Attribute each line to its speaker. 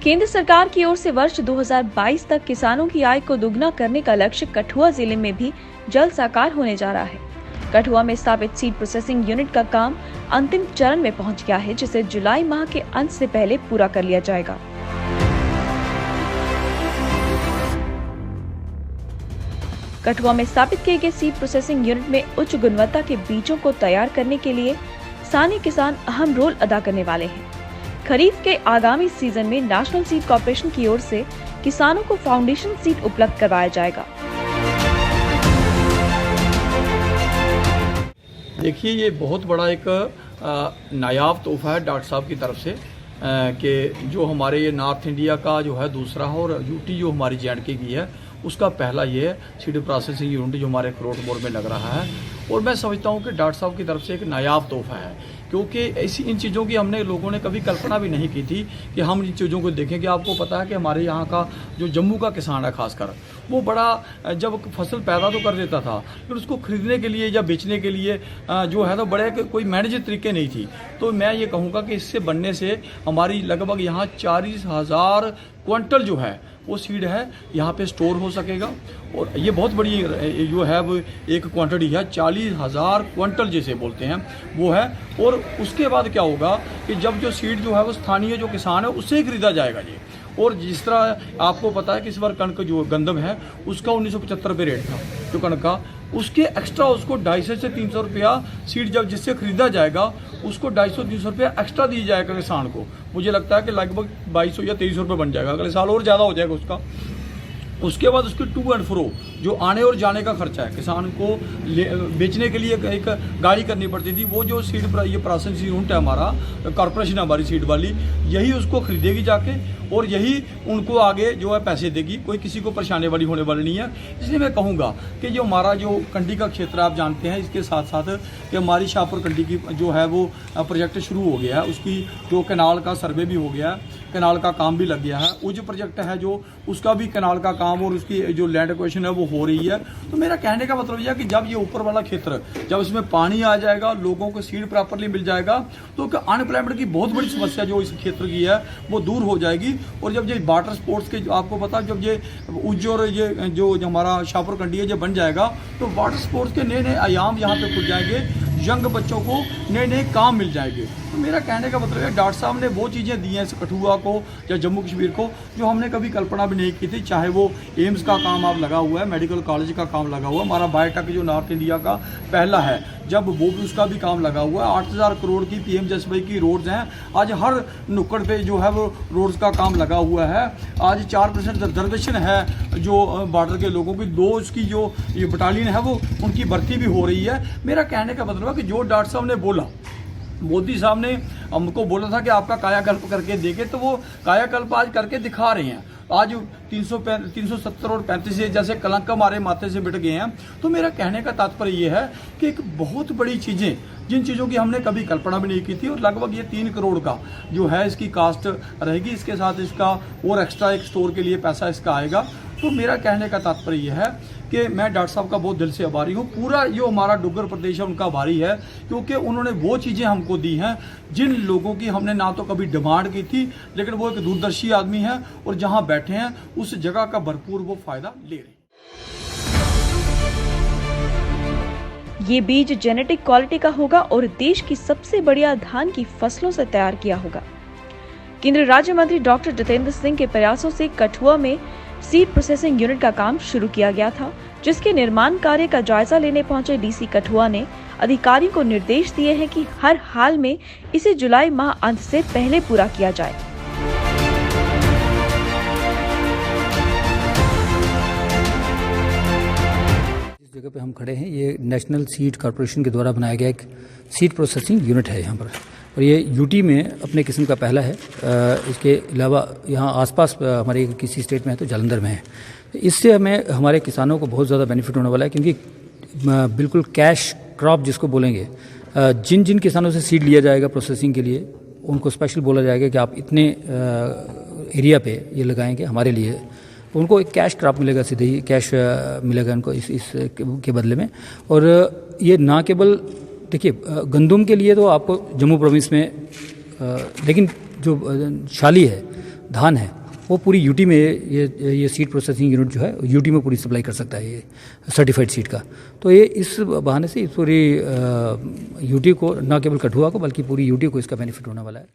Speaker 1: केंद्र सरकार की ओर से वर्ष 2022 तक किसानों की आय को दुगना करने का लक्ष्य कठुआ जिले में भी जल्द साकार होने जा रहा है। कठुआ में स्थापित सीड प्रोसेसिंग यूनिट का काम अंतिम चरण में पहुंच गया है, जिसे जुलाई माह के अंत से पहले पूरा कर लिया जाएगा। कठुआ में स्थापित किए गए सीड प्रोसेसिंग यूनिट में उच्च गुणवत्ता के बीजों को तैयार करने के लिए स्थानीय किसान अहम रोल अदा करने वाले हैं। खरीफ के आगामी सीजन में नेशनल सीड कॉर्पोरेशन की ओर से किसानों को फाउंडेशन सीड उपलब्ध करवाया जाएगा।
Speaker 2: देखिए, ये बहुत बड़ा एक नायाब तोहफा है डॉक्टर साहब की तरफ से कि जो हमारे ये नॉर्थ इंडिया का जो है दूसरा है और यूटी जो हमारी जे&के की है उसका पहला ये है सीड प्रोसेसिंग यूनिट जो हमारे खरोटमोर में लग रहा है। और मैं समझता हूँ कि डॉक्टर साहब की तरफ से एक नायाब तोहफा है, क्योंकि ऐसी इन चीज़ों की हमने लोगों ने कभी कल्पना भी नहीं की थी कि हम इन चीज़ों को देखेंगे। आपको पता है कि हमारे यहाँ का जो जम्मू का किसान है खासकर, वो बड़ा जब फसल पैदा तो कर देता था, लेकिन उसको खरीदने के लिए या बेचने के लिए जो है तो बड़े कोई मैनेज तरीके नहीं थी। तो मैं ये कहूँगा कि इससे बनने से हमारी लगभग यहाँ 40,000 क्विंटल जो है वो सीड है यहाँ पे स्टोर हो सकेगा। और ये बहुत बड़ी जो है वो एक क्वांटिटी है, 40,000 क्विंटल जिसे बोलते हैं वो है। और उसके बाद क्या होगा कि जब जो सीड जो है वो स्थानीय जो किसान है उससे ही खरीदा जाएगा जी। और जिस तरह आपको पता है कि इस बार कणक जो गंदम है उसका 1975 रुपये रेट था जो कणक का, उसके एक्स्ट्रा उसको 250 से 300 रुपया सीड जब जिससे खरीदा जाएगा उसको 250-300 रुपया एक्स्ट्रा दिया जाएगा किसान को। मुझे लगता है कि लगभग 2200 या 2300 रुपये बन जाएगा, अगले साल और ज़्यादा हो जाएगा उसका। उसके बाद उसकी टू एंड फ्रो जो आने और जाने का खर्चा है, किसान को बेचने के लिए एक गाड़ी करनी पड़ती थी, वो जो सीड ये प्रोसेसिंग यूनिट है हमारा कॉर्पोरेशन हमारी सीड वाली, यही उसको खरीदेगी जाके और यही उनको आगे जो है पैसे देगी। कोई किसी को परेशानी वाली होने वाली नहीं है। इसलिए मैं कहूँगा कि जो हमारा जो कंडी का क्षेत्र आप जानते हैं, इसके साथ साथ कि हमारी शाहपुर कंडी की जो है वो प्रोजेक्ट शुरू हो गया है, उसकी जो कैनाल का सर्वे भी हो गया है, कैनाल का काम भी लग गया है। उज प्रोजेक्ट है जो उसका भी कैनाल का काम और उसकी जो लैंड एक्विजिशन है वो हो रही है। तो मेरा कहने का मतलब यह है कि जब ये ऊपर वाला क्षेत्र जब इसमें पानी आ जाएगा, लोगों को सीड प्रॉपरली मिल जाएगा, तो अनएम्प्लॉयमेंट की बहुत बड़ी समस्या जो इस क्षेत्र की है वो दूर हो जाएगी। और जब ये वाटर स्पोर्ट्स के आपको पता है, जब ये उज्ज और ये जो हमारा शाहपुर कंडी है जब बन जाएगा तो वाटर स्पोर्ट्स के नए नए आयाम यहाँ पे खुल जाएंगे, यंग बच्चों को नए नए काम मिल जाएंगे। तो मेरा कहने का मतलब है डॉक्टर साहब ने वो चीज़ें दी हैं इस कठुआ को या जम्मू कश्मीर को जो हमने कभी कल्पना भी नहीं की थी। चाहे वो एम्स का काम आप लगा हुआ है, मेडिकल कॉलेज का काम लगा हुआ है, हमारा बायोटेक जो नॉर्थ इंडिया का पहला है जब वो भी उसका भी काम लगा हुआ है। 8,000 करोड़ की पीएमजीएसवाई की रोड्स हैं, आज हर नुक्कड़ पे जो है वो रोड्स का काम लगा हुआ है। आज 4% रिजर्वेशन है जो बॉर्डर के लोगों की, 2 उसकी जो ये बटालियन है वो उनकी भर्ती भी हो रही है। मेरा कहने का मतलब है कि जो डॉक्टर साहब ने बोला, मोदी साहब ने हमको बोला था कि आपका कायाकल्प करके देखे, तो वो कायाकल्प आज करके दिखा रहे हैं। आज 370 और 35 जैसे कलंक हमारे माथे से मिट गए हैं। तो मेरा कहने का तात्पर्य ये है कि एक बहुत बड़ी चीज़ें जिन चीज़ों की हमने कभी कल्पना भी नहीं की थी, और लगभग ये 3 करोड़ का जो है इसकी कास्ट रहेगी, इसके साथ इसका और एक्स्ट्रा एक स्टोर के लिए पैसा इसका आएगा। तो मेरा कहने का तात्पर्य यह है कि मैं डॉक्टर साहब का बहुत दिल से आभारी हूँ। पूरा जो हमारा डुग्गर प्रदेश है उनका आभारी है, क्योंकि उन्होंने वो चीज़ें हमको दी हैं जिन लोगों की हमने ना तो कभी डिमांड की थी, लेकिन वो एक दूरदर्शी आदमी है और जहाँ बैठे हैं उस जगह का भरपूर वो फायदा ले रहे हैं।
Speaker 1: ये बीज जेनेटिक क्वालिटी का होगा और देश की सबसे बढ़िया धान की फसलों से तैयार किया होगा। केंद्रीय राज्य मंत्री डॉक्टर जितेंद्र सिंह के प्रयासों से कठुआ में सीड प्रोसेसिंग यूनिट का काम शुरू किया गया था, जिसके निर्माण कार्य का जायजा लेने पहुंचे डीसी कठुआ ने अधिकारियों को निर्देश दिए हैं कि हर हाल में इसे जुलाई माह अंत से पहले पूरा किया जाए।
Speaker 3: इस जगह पे हम खड़े हैं, ये नेशनल सीड कॉर्पोरेशन के द्वारा बनाया गया एक सीड प्रोसेसिंग यूनिट है यहाँ पर, और ये यूटी में अपने किस्म का पहला है। इसके अलावा यहाँ आसपास हमारे किसी स्टेट में है तो जालंधर में है। इससे हमारे किसानों को बहुत ज़्यादा बेनिफिट होने वाला है, क्योंकि बिल्कुल कैश क्रॉप जिसको बोलेंगे, जिन जिन किसानों से सीड लिया जाएगा प्रोसेसिंग के लिए, उनको स्पेशल बोला जाएगा कि आप इतने एरिया पे ये लगाएंगे हमारे लिए, तो उनको एक कैश क्रॉप मिलेगा, सीधे ही कैश मिलेगा उनको इस के बदले में। और ये ना केवल देखिए गंदम के लिए तो आपको जम्मू प्रोविंस में, लेकिन जो शाली है धान है वो पूरी यूटी में ये सीड प्रोसेसिंग यूनिट जो है यूटी में पूरी सप्लाई कर सकता है ये सर्टिफाइड सीड का। तो ये इस बहाने से इस पूरी यूटी को, न केवल कठुआ को बल्कि पूरी यूटी को इसका बेनिफिट होने वाला है।